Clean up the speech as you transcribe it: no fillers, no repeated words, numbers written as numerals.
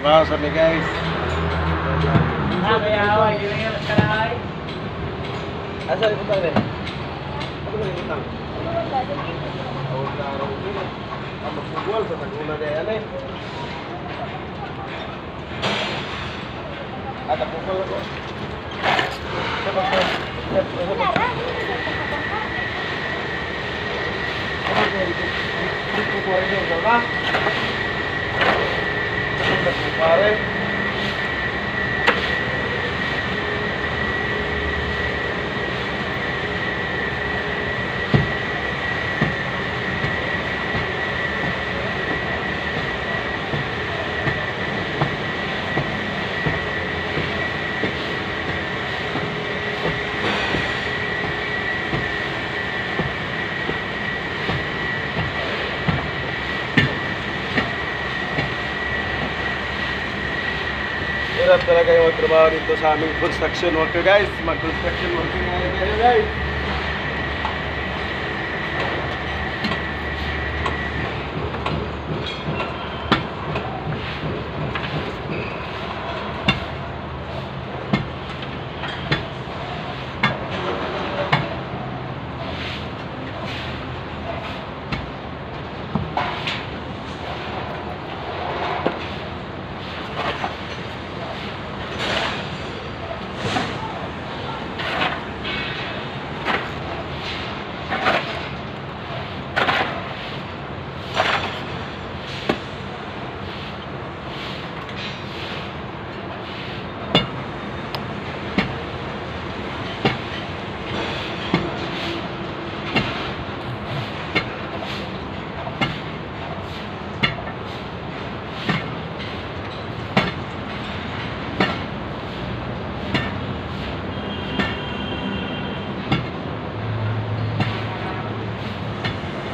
trabaho sa mi guys. Kaya ako, ginagawa ka na ay. Asa yung utang rin? Ano ba yung utang? Oh, klaro din. Ang magpugwal sa taguna na yan eh. At ang pugwal ako. Pare. Hirap talaga yung magtrabaho dito sa aming construction worker guys. Mag-construction worker nga kayo guys.